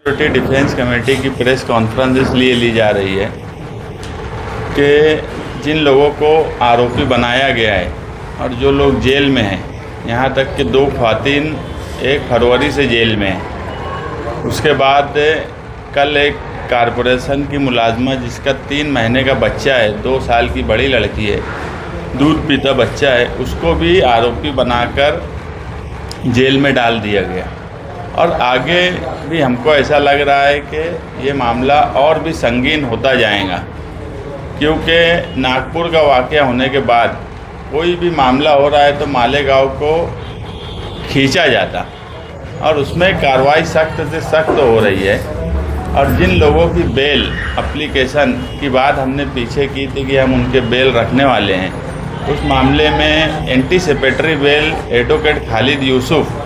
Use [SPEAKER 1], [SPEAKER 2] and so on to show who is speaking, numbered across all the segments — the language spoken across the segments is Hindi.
[SPEAKER 1] सिक्योरिटी डिफेंस कमेटी की प्रेस कॉन्फ्रेंस इसलिए ली जा रही है कि जिन लोगों को आरोपी बनाया गया है और जो लोग जेल में हैं, यहाँ तक कि 2 ख़वातीन 1 फरवरी से जेल में हैं। उसके बाद कल एक कारपोरेशन की मुलाजमा जिसका 3 महीने का बच्चा है, 2 साल की बड़ी लड़की है, दूध पीता बच्चा है, उसको भी आरोपी बनाकर जेल में डाल दिया गया। और आगे भी हमको ऐसा लग रहा है कि ये मामला और भी संगीन होता जाएगा, क्योंकि नागपुर का वाक़या होने के बाद कोई भी मामला हो रहा है तो मालेगांव को खींचा जाता और उसमें कार्रवाई सख्त से सख्त हो रही है। और जिन लोगों की बेल एप्लीकेशन की बात हमने पीछे की थी कि हम उनके बेल रखने वाले हैं, उस मामले में anticipatory bail advocate Khalid Yusuf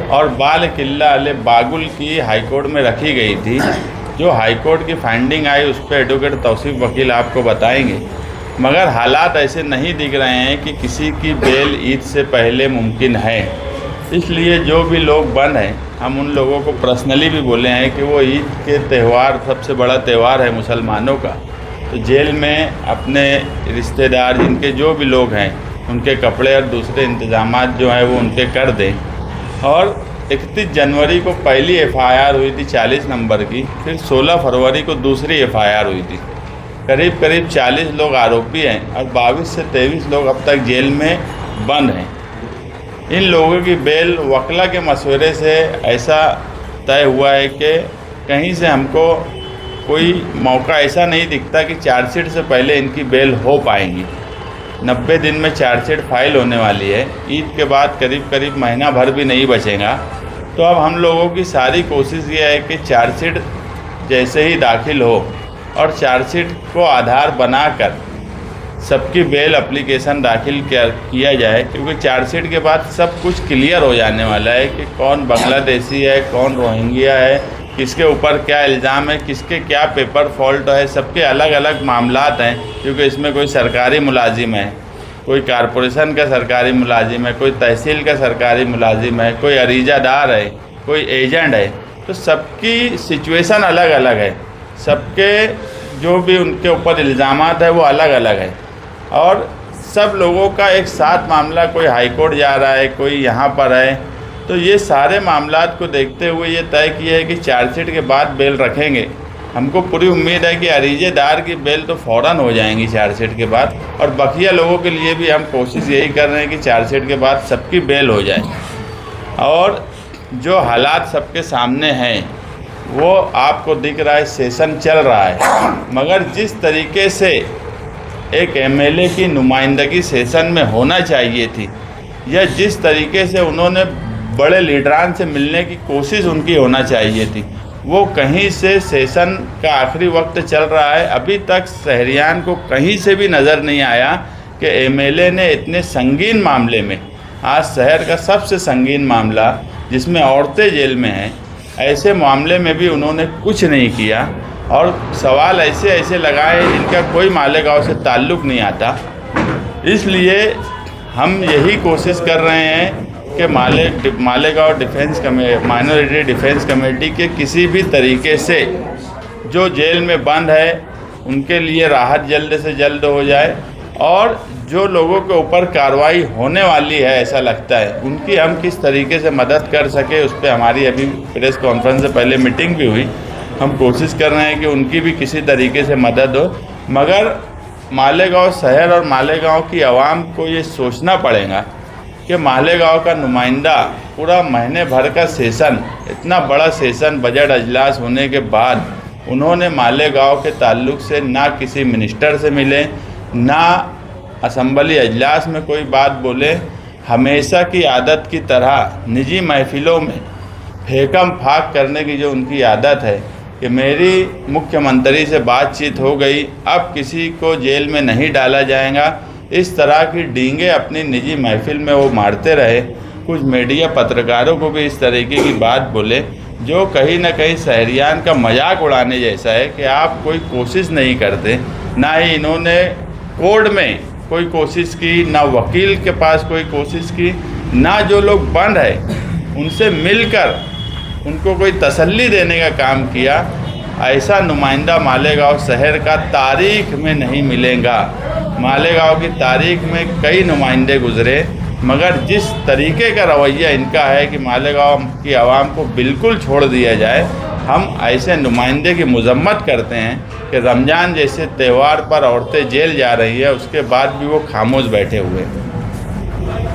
[SPEAKER 1] और बाल किल्ला अले बागुल की हाईकोर्ट में रखी गई थी। जो हाईकोर्ट की फाइंडिंग आई उस पर एडवोकेट तौसीफ वकील आपको बताएंगे, मगर हालात ऐसे नहीं दिख रहे हैं कि किसी की बेल ईद से पहले मुमकिन है। इसलिए जो भी लोग बंद हैं, हम उन लोगों को पर्सनली भी बोले हैं कि वो ईद के त्यौहार सबसे बड़ा त्यौहार है मुसलमानों का, तो जेल में अपने रिश्तेदार जिनके जो भी लोग हैं उनके कपड़े और दूसरे इंतजामात जो हैं वो उनके कर दें। और 31 जनवरी को पहली एफआईआर हुई थी 40 नंबर की, फिर 16 फरवरी को दूसरी एफआईआर हुई थी। करीब 40 लोग आरोपी हैं और 22 से 23 लोग अब तक जेल में बंद हैं। इन लोगों की बेल वकला के मशवरे से ऐसा तय हुआ है कि कहीं से हमको कोई मौका ऐसा नहीं दिखता कि चार्जशीट से पहले इनकी बेल हो पाएंगी। 90 दिन में चार्जशीट फाइल होने वाली है। ईद के बाद करीब महीना भर भी नहीं बचेगा। तो अब हम लोगों की सारी कोशिश ये है कि चार्जशीट जैसे ही दाखिल हो और चार्जशीट को आधार बनाकर सबकी बेल एप्लीकेशन दाखिल किया जाए, क्योंकि चार्जशीट के बाद सब कुछ क्लियर हो जाने वाला है कि कौन बांग्लादेशी है, कौन रोहिंग्या है, किसके ऊपर क्या इल्ज़ाम है, किसके क्या पेपर फॉल्ट है। सबके अलग अलग मामलात हैं, क्योंकि इसमें कोई सरकारी मुलाजिम है, कोई कारपोरेशन का सरकारी मुलाजिम है, कोई तहसील का सरकारी मुलाजिम है, कोई अरीजादार है, कोई एजेंट है। तो सबकी सिचुएशन अलग अलग है, सबके जो भी उनके ऊपर इल्ज़ामात है वो अलग अलग है। और सब लोगों का एक साथ मामला, कोई हाई कोर्ट जा रहा है, कोई यहाँ पर है। तो ये सारे मामलात को देखते हुए ये तय किया है कि चार्जशीट के बाद बेल रखेंगे। हमको पूरी उम्मीद है कि अरीजेदार की बेल तो फ़ौरन हो जाएंगी चार्जशीट के बाद, और बकिया लोगों के लिए भी हम कोशिश यही कर रहे हैं कि चार्जशीट के बाद सबकी बेल हो जाए। और जो हालात सबके सामने हैं वो आपको दिख रहा है, सेशन चल रहा है, मगर जिस तरीके से एक एमएलए की नुमाइंदगी सेशन में होना चाहिए थी, या जिस तरीके से उन्होंने बड़े लीडरान से मिलने की कोशिश उनकी होना चाहिए थी, वो कहीं से सेशन का आखिरी वक्त चल रहा है। अभी तक शहरियान को कहीं से भी नज़र नहीं आया कि एमएलए ने इतने संगीन मामले में, आज शहर का सबसे संगीन मामला जिसमें औरतें जेल में हैं, ऐसे मामले में भी उन्होंने कुछ नहीं किया। और सवाल ऐसे लगाए जिनका कोई मालेगांव से ताल्लुक़ नहीं आता। इसलिए हम यही कोशिश कर रहे हैं कि मालेगांव माइनॉरिटी डिफेंस कमेटी के किसी भी तरीके से जो जेल में बंद है उनके लिए राहत जल्द से जल्द हो जाए, और जो लोगों के ऊपर कार्रवाई होने वाली है ऐसा लगता है, उनकी हम किस तरीके से मदद कर सके उस पर हमारी अभी प्रेस कॉन्फ्रेंस से पहले मीटिंग भी हुई। हम कोशिश कर रहे हैं कि उनकी भी किसी तरीके से मदद हो, मगर मालेगांव शहर और मालेगांव की आवाम को ये सोचना पड़ेगा कि मालेगांव का नुमाइंदा पूरा महीने भर का सेशन, इतना बड़ा सेशन बजट अजलास होने के बाद, उन्होंने मालेगांव के ताल्लुक़ से ना किसी मिनिस्टर से मिले, ना असम्बली अजलास में कोई बात बोले। हमेशा की आदत की तरह निजी महफिलों में फेंकम फाक करने की जो उनकी आदत है कि मेरी मुख्यमंत्री से बातचीत हो गई, अब किसी को जेल में नहीं डाला जाएगा, इस तरह की डींगे अपनी निजी महफिल में वो मारते रहे। कुछ मीडिया पत्रकारों को भी इस तरीके की बात बोले, जो कहीं ना कहीं शहरियान का मजाक उड़ाने जैसा है कि आप कोई कोशिश नहीं करते। ना ही इन्होंने कोर्ट में कोई कोशिश की, ना वकील के पास कोई कोशिश की, ना जो लोग बंद है उनसे मिलकर उनको कोई तसल्ली देने का काम किया। ऐसा नुमाइंदा मालेगांव शहर का तारीख में नहीं मिलेगा। मालेगांव की तारीख में कई नुमाइंदे गुजरे, मगर जिस तरीके का रवैया इनका है कि मालेगांव की आवाम को बिल्कुल छोड़ दिया जाए, हम ऐसे नुमाइंदे की मजम्मत करते हैं कि रमज़ान जैसे त्यौहार पर औरतें जेल जा रही है, उसके बाद भी वो खामोश बैठे हुए हैं।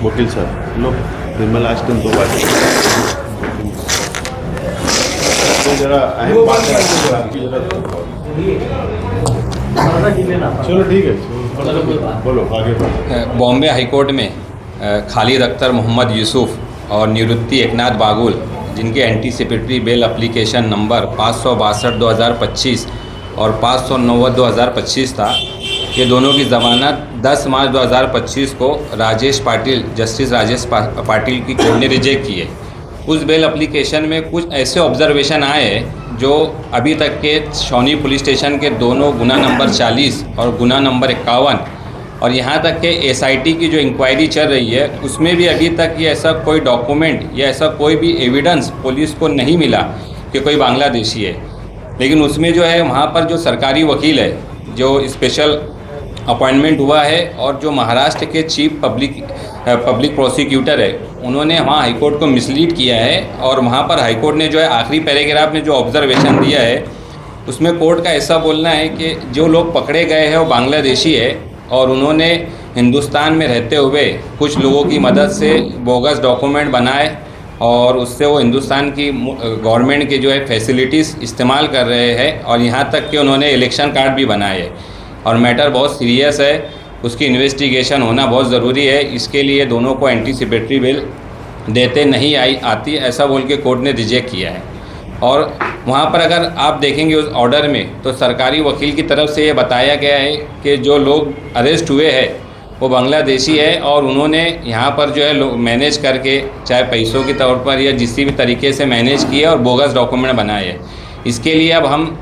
[SPEAKER 2] वकील साहब लो निर्मल आज तुम दो बात तो जरा अहम बात है आपकी जरा चलो ठीक है बोलो आगे बढ़ो।
[SPEAKER 3] बॉम्बे हाईकोर्ट में खालिद अख्तर मोहम्मद यूसुफ और निवृत्ति एकनाथ बागुल, जिनके एंटीसिपेटरी बेल एप्लीकेशन नंबर 562/2025 और 509/2025 था, ये दोनों की ज़मानत 10 मार्च 2025 को जस्टिस राजेश पाटिल की कोर्ट ने रिजेक्ट की है। उस बेल एप्लीकेशन में कुछ ऐसे ऑब्जर्वेशन आए हैं जो अभी तक के छावनी पुलिस स्टेशन के दोनों गुना नंबर 40 और गुना नंबर 51 और यहाँ तक के एसआईटी की जो इंक्वायरी चल रही है उसमें भी अभी तक ये ऐसा कोई डॉक्यूमेंट या ऐसा कोई भी एविडेंस पुलिस को नहीं मिला कि कोई बांग्लादेशी है। लेकिन उसमें जो है वहाँ पर जो सरकारी वकील है, जो स्पेशल अपॉइंटमेंट हुआ है और जो महाराष्ट्र के चीफ पब्लिक प्रोसिक्यूटर है, उन्होंने वहाँ हाईकोर्ट को मिसलीड किया है। और वहाँ पर हाईकोर्ट ने जो है आखिरी पैराग्राफ में जो ऑब्जर्वेशन दिया है उसमें कोर्ट का ऐसा बोलना है कि जो लोग पकड़े गए हैं वो बांग्लादेशी है और उन्होंने हिंदुस्तान में रहते हुए कुछ लोगों की मदद से बोगस डॉक्यूमेंट बनाए और उससे वो हिंदुस्तान की गवर्नमेंट के जो है फैसिलिटीज़ इस्तेमाल कर रहे हैं और यहाँ तक कि उन्होंने इलेक्शन कार्ड भी बनाए हैं। और मैटर बहुत सीरियस है, उसकी इन्वेस्टिगेशन होना बहुत ज़रूरी है। इसके लिए दोनों को एंटीसिपेटरी बेल देते नहीं आती, ऐसा बोल के कोर्ट ने रिजेक्ट किया है। और वहाँ पर अगर आप देखेंगे उस ऑर्डर में तो सरकारी वकील की तरफ से ये बताया गया है कि जो लोग अरेस्ट हुए हैं वो बांग्लादेशी है और उन्होंने यहाँ पर जो है मैनेज करके, चाहे पैसों के तौर पर या किसी भी तरीके से मैनेज किया और बोगस डॉक्यूमेंट बनाए हैं। इसके लिए अब हम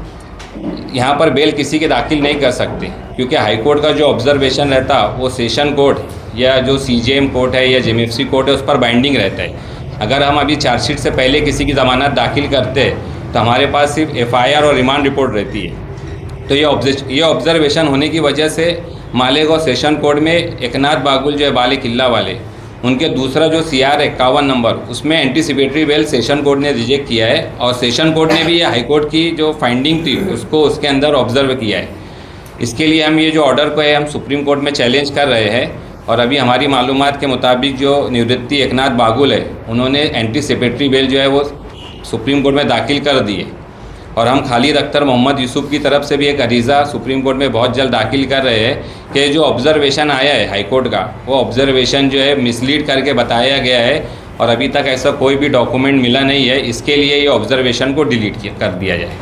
[SPEAKER 3] यहाँ पर बेल किसी के दाखिल नहीं कर सकते, क्योंकि हाईकोर्ट का जो ऑब्जर्वेशन रहता वो सेशन कोर्ट या जो सीजेएम कोर्ट है या जेएमएफसी कोर्ट है उस पर बाइंडिंग रहता है। अगर हम अभी चार्जशीट से पहले किसी की ज़मानत दाखिल करते हैं तो हमारे पास सिर्फ एफआईआर और रिमांड रिपोर्ट रहती है। तो ये ऑब्जर्वेशन होने की वजह से मालेगांव सेशन कोर्ट में एकनाथ बागुल जो है बाले किला वाले, उनके दूसरा जो CR 51 नंबर, उसमें एंटीसिपेटरी बेल सेशन कोर्ट ने रिजेक्ट किया है और सेशन कोर्ट ने भी ये हाई कोर्ट की जो फाइंडिंग थी उसको उसके अंदर ऑब्जर्व किया है। इसके लिए हम ये जो ऑर्डर को है हम सुप्रीम कोर्ट में चैलेंज कर रहे हैं। और अभी हमारी मालूमात के मुताबिक जो निवृत्ति एकनाथ बागुल है उन्होंने एंटीसिपेटरी बेल जो है वो सुप्रीम कोर्ट में दाखिल कर दी है। और हम खालिद अख्तर मोहम्मद यूसुफ की तरफ से भी एक अरीज़ा सुप्रीम कोर्ट में बहुत जल्द दाखिल कर रहे हैं कि जो ऑब्जर्वेशन आया है हाईकोर्ट का, वो ऑब्जर्वेशन जो है मिसलीड करके बताया गया है और अभी तक ऐसा कोई भी डॉक्यूमेंट मिला नहीं है। इसके लिए ये ऑब्जर्वेशन को डिलीट कर दिया जाए।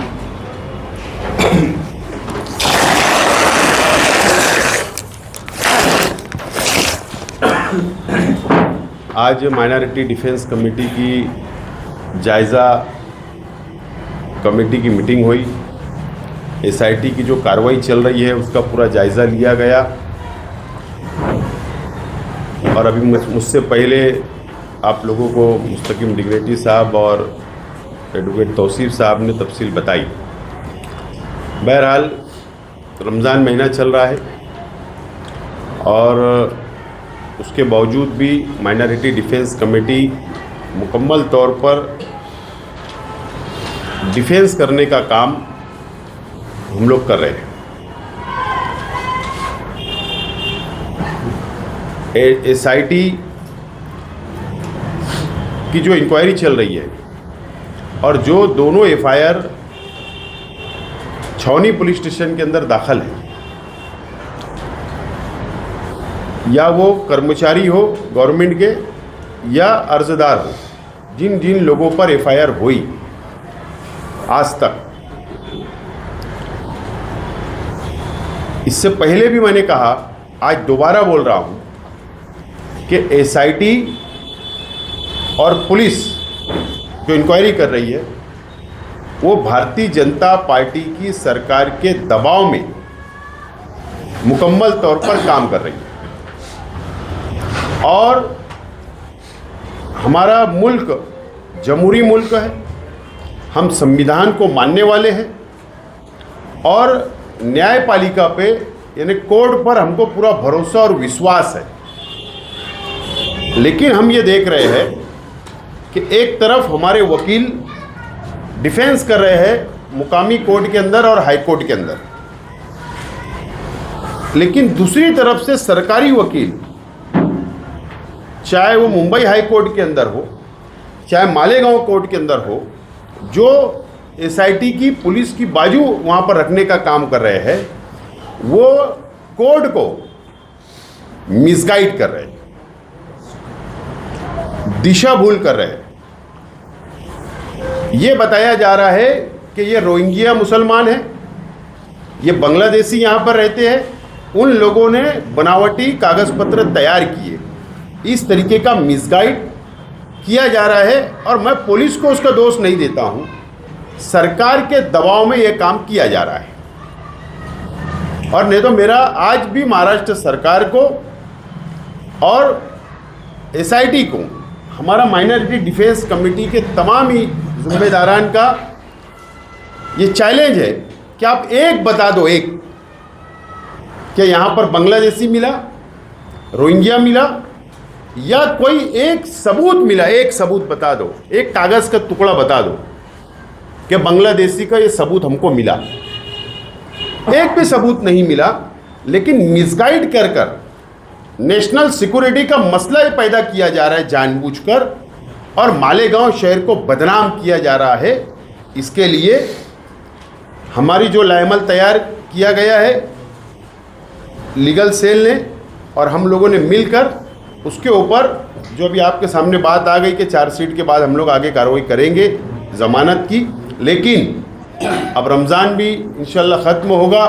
[SPEAKER 2] आज माइनॉरिटी डिफेंस कमेटी की जायज़ा कमेटी की मीटिंग हुई। एसआईटी की जो कार्रवाई चल रही है उसका पूरा जायज़ा लिया गया और अभी मुझसे पहले आप लोगों को मुस्तकीम डिग्रेटी साहब और एडवोकेट तौसीफ साहब ने तफसील बताई। बहरहाल रमज़ान महीना चल रहा है और उसके बावजूद भी माइनॉरिटी डिफेंस कमेटी मुकम्मल तौर पर डिफेंस करने का काम हम लोग कर रहे हैं। एसआईटी की जो इंक्वायरी चल रही है और जो दोनों एफआईआर छावनी पुलिस स्टेशन के अंदर दाखिल है, या वो कर्मचारी हो गवर्नमेंट के या अर्जदार हो, जिन जिन लोगों पर एफआईआर हुई आज तक, इससे पहले भी मैंने कहा, आज दोबारा बोल रहा हूं कि एसआईटी और पुलिस जो इंक्वायरी कर रही है वो भारतीय जनता पार्टी की सरकार के दबाव में मुकम्मल तौर पर काम कर रही है। और हमारा मुल्क जमहूरी मुल्क है, हम संविधान को मानने वाले हैं और न्यायपालिका पे यानी कोर्ट पर हमको पूरा भरोसा और विश्वास है। लेकिन हम ये देख रहे हैं कि एक तरफ हमारे वकील डिफेंस कर रहे हैं मुकामी कोर्ट के अंदर और हाई कोर्ट के अंदर, लेकिन दूसरी तरफ से सरकारी वकील, चाहे वो मुंबई हाई कोर्ट के अंदर हो, चाहे मालेगांव कोर्ट के अंदर हो, जो एसआईटी की पुलिस की बाजू वहाँ पर रखने का काम कर रहे हैं, वो कोर्ट को मिसगाइड कर रहे हैं, दिशा भूल कर रहे हैं। ये बताया जा रहा है कि ये रोहिंग्या मुसलमान हैं, ये बांग्लादेशी यहाँ पर रहते हैं, उन लोगों ने बनावटी कागज पत्र तैयार किए, इस तरीके का मिसगाइड किया जा रहा है। और मैं पुलिस को उसका दोष नहीं देता हूँ, सरकार के दबाव में यह काम किया जा रहा है। और नहीं तो मेरा आज भी महाराष्ट्र सरकार को और एसआईटी को, हमारा माइनॉरिटी डिफेंस कमेटी के तमाम ही जिम्मेदारान का ये चैलेंज है कि आप एक बता दो, एक कि यहाँ पर बांग्लादेशी मिला, रोहिंग्या मिला, या कोई एक सबूत मिला, एक सबूत बता दो, एक कागज़ का टुकड़ा बता दो कि बांग्लादेशी का ये सबूत हमको मिला। एक भी सबूत नहीं मिला, लेकिन मिसगाइड कर कर नेशनल सिक्योरिटी का मसला ये पैदा किया जा रहा है जानबूझकर, और मालेगांव शहर को बदनाम किया जा रहा है। इसके लिए हमारी जो लाएमल तैयार किया गया है लीगल सेल ने और हम लोगों ने मिलकर, उसके ऊपर जो अभी आपके सामने बात आ गई कि चार्जशीट के बाद हम लोग आगे कार्रवाई करेंगे ज़मानत की। लेकिन अब रमज़ान भी इंशाल्लाह ख़त्म होगा,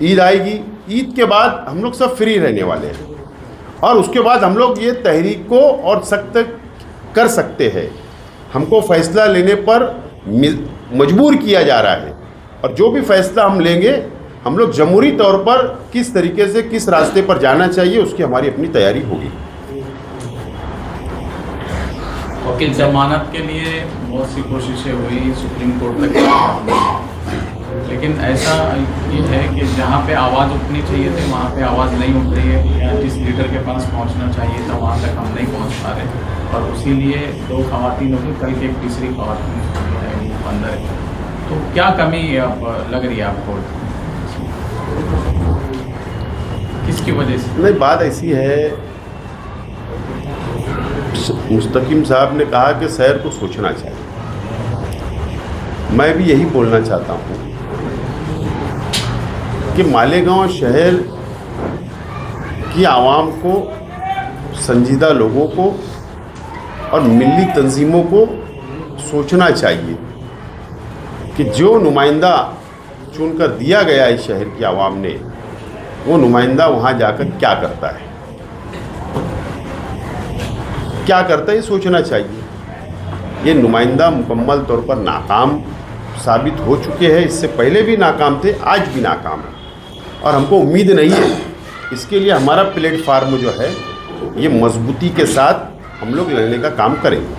[SPEAKER 2] ईद आएगी, ईद के बाद हम लोग सब फ्री रहने वाले हैं और उसके बाद हम लोग ये तहरीक को और सख्त कर सकते हैं। हमको फ़ैसला लेने पर मजबूर किया जा रहा है और जो भी फ़ैसला हम लेंगे, हम लोग जमहूरी तौर पर किस तरीके से किस रास्ते पर जाना चाहिए उसकी हमारी अपनी तैयारी होगी।
[SPEAKER 4] वकील, जमानत के लिए बहुत सी कोशिशें हुई सुप्रीम कोर्ट तक, लेकिन ऐसा ये है कि जहाँ पे आवाज़ उठनी चाहिए थी वहाँ पे आवाज़ नहीं उठ रही है, या जिस लीडर के पास पहुँचना चाहिए था वहाँ तक हम नहीं पहुँच पा रहे, और उसी लिए 2 खवातीन होगी, कल की एक तीसरी खवातीन अंदर है। तो क्या कमी लग रही है आपको, किसकी वजह से?
[SPEAKER 2] नहीं, बात ऐसी है, मुस्तकीम साहब ने कहा कि शहर को सोचना चाहिए। मैं भी यही बोलना चाहता हूँ कि मालेगांव शहर की आवाम को, संजीदा लोगों को और मिली तंजीमों को सोचना चाहिए कि जो नुमाइंदा चुनकर दिया गया है शहर की आवाम ने, वो नुमाइंदा वहाँ जाकर क्या करता है, क्या करता है, ये सोचना चाहिए। ये नुमाइंदा मुकम्मल तौर पर नाकाम साबित हो चुके हैं, इससे पहले भी नाकाम थे, आज भी नाकाम है और हमको उम्मीद नहीं है। इसके लिए हमारा प्लेटफार्म जो है ये मजबूती के साथ हम लोग लड़ने का काम करेंगे।